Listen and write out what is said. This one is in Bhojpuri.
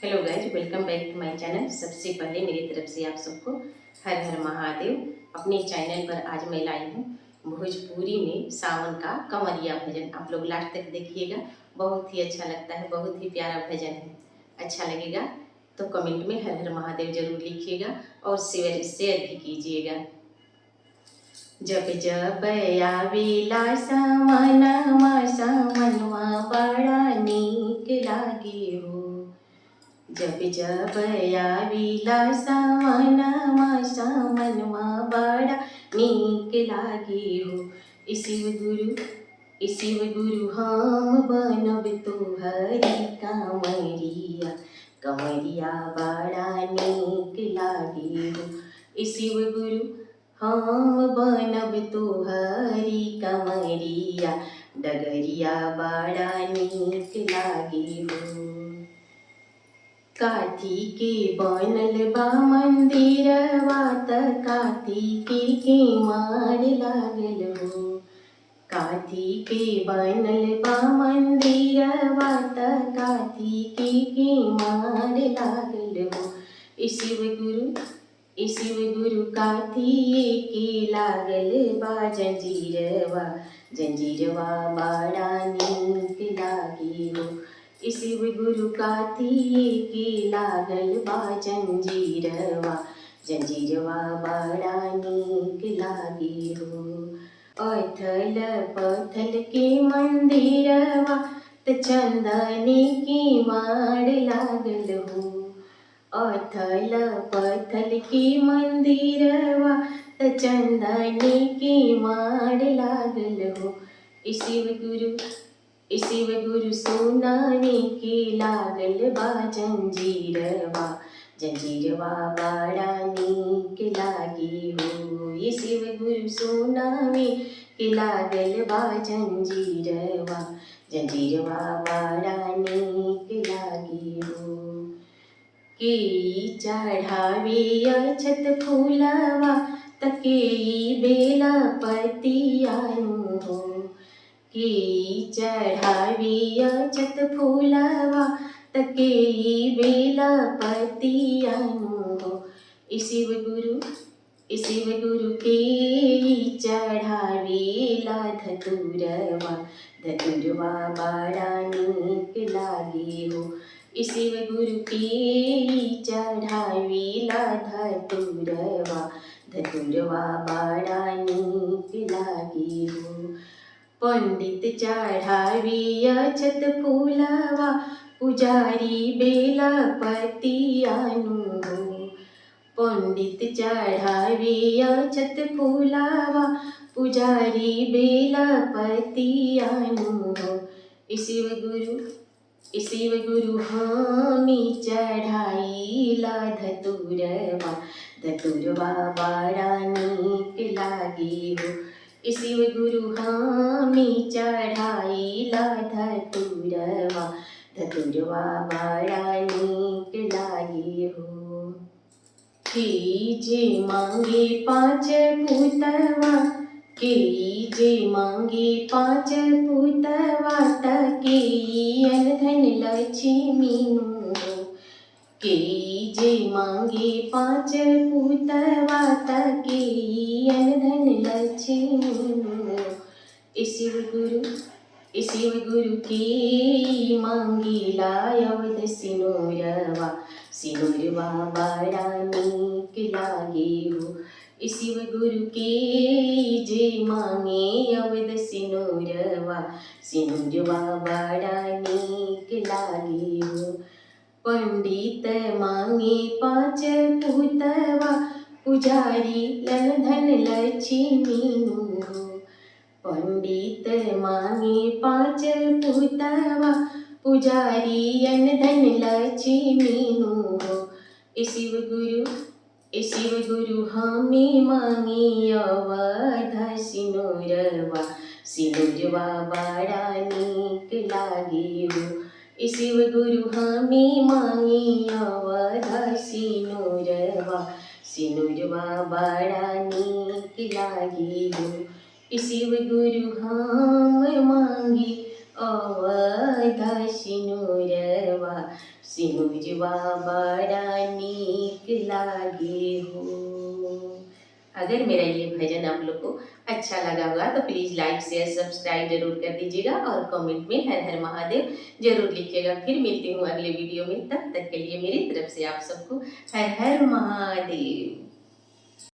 Hello guys, welcome back to my channel. सबसे पहले मेरी तरफ से आप सबको हर हर महादेव। अपने चैनल पर आज मैं लाई हूँ भोजपुरी में सावन का कंवरिया भजन। आप लोग लास्ट तक देखिएगा, बहुत ही अच्छा लगता है, बहुत ही प्यारा भजन है। अच्छा लगेगा तो कमेंट में हर हर महादेव जरूर लिखिएगा और शेयर भी कीजिएगा। जब जब आवेला सावनवा सावनवा बड़ा नीक लागे हो। जब जब आवेला सावनवा सावनवा बड़ा नीक लागे हो। शिव गुरु हम बनब तोहरी कांवरिया, कंवरिया बड़ा नीक लागे हो। शिव गुरु हम बनब तोहरी कंवरिया, डगरिया बड़ा नीक लागे हो। काथी के बनल बा मंदिरवा त काथी के मार लागल हो। काथी के बनल बा मंदिरवा त काथी के मार लागल हो। शिव गुरु काथिए के लागल बा जंजीरवा, जंजीरवा बड़ा नीक लागे हो। शिव गुरु काथिए के लागल बा जंजीरवा, जंजीरवा बड़ा नीक लागे हो। अथल पथल के मंदिरवा त चंदनी के मार लागल हो। अथल पथल के मंदिरवा त चंदनी के मार लागल हो। शिव गुरु सोनानी के लागल बा जंजीरवा, जंजीरवा बड़ा नीक लागे हो। शिव गुरु सोनानी के लागल बा जंजीरवा, जंजीरवा बड़ा नीक लागे हो। केई चढ़ावे अक्षत फूलवा त केई बेला पतियानु हो। केई चढ़ावे अक्षत फूलवा त केई बेला पतियानु हो। शिव गुरु केई चढ़ावेला धतुरवा, धतुरवा बड़ा नीक लागे हो। शिव गुरु के चढ़ावेला धतुरवा, धतुरवा बड़ा नीक लागे हो। पंडित चढ़ावे अक्षत फूलवा, पुजारी बेला पतियानु हो। पंडित चढ़ावे अक्षत फूलवा, पुजारी बेला पतियानु हो। शिव गुरु हामी चढ़ाईला धतुरवा, धतुरवा बड़ा नीक लागे हो। शिव गुरु हामी चढ़ाईला धतुरवा, धतुरवा बड़ा नीक लागे हो। केई जे मांगे 5 पुतवा, केई जे मांगे 5 पुतवा त केई अनधन लक्ष्मी हो। केई जे मांगे 5 पुतवा त केई अनधन लक्ष्मी हो। शिव गुरु केई मांगेला अवध सिनुरवा, सिनुरवा बड़ा नीक लागे हो। शिव गुरु के जे मांगे अवध सिनुरवा, सिनुरवा बड़ा नीक लागे हो। पंडित मांगे 5 पुतवा, पुजारी अनधन लक्ष्मी हो। पंडित मांगे 5 पुतवा, पुजारी अनधन लक्ष्मी हो। शिव गुरु हमें मांगे अवध सिनुरवा, सिनुरवा बड़ा नीक लागे हो। शिव गुरु हमें मांगे अवध सिनुरवा, सिनुरवा बड़ा नीक लागे हो। शिव गुरु हम मांगे अवध सिनुरवा, सिनुजवा बड़ा नीक लागे हो। अगर मेरा ये भजन आप लोग को अच्छा लगा होगा तो प्लीज़ लाइक शेयर सब्सक्राइब जरूर कर दीजिएगा और कमेंट में हर हर महादेव जरूर लिखिएगा। फिर मिलती हूँ अगले वीडियो में, तब तक के लिए मेरी तरफ से आप सबको हर हर महादेव।